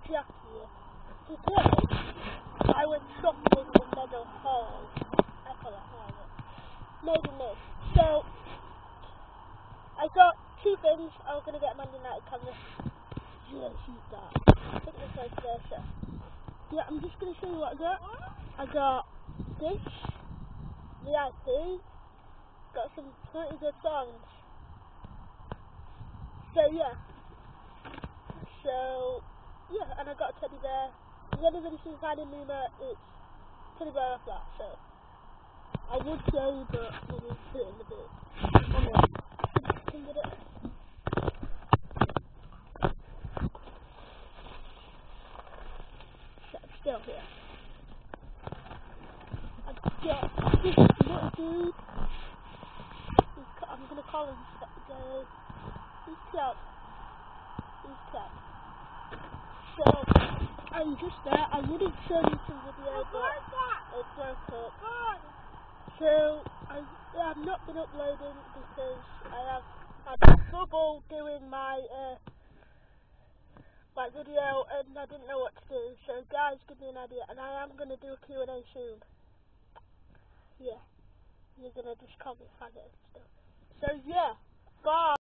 Jackie. Today, I went shopping in Meadow Hall. I call it Hall. Maybe miss. So, I got two things. I was going to get a Man United camera. Yeah, shoot that. I think it's vice versa. Yeah, I'm just going to show you what I got. I got this. VIP. Got some pretty good songs. So, yeah. And I got a teddy bear. If anybody's been finding me it's teddy bear off that, so I would say, but we'll put it in the book. Anyway, can get it. So I'm still here. I've got this little dude. I'm gonna call him Gary. He's cute. So, I'm just there. I would have shown you some video, but it broke up. So, I've not been uploading because I have had trouble doing my video and I didn't know what to do. So, guys, give me an idea. And I am going to do a Q&A soon. Yeah. You're going to just comment, faggot and stuff. So, yeah. Bye.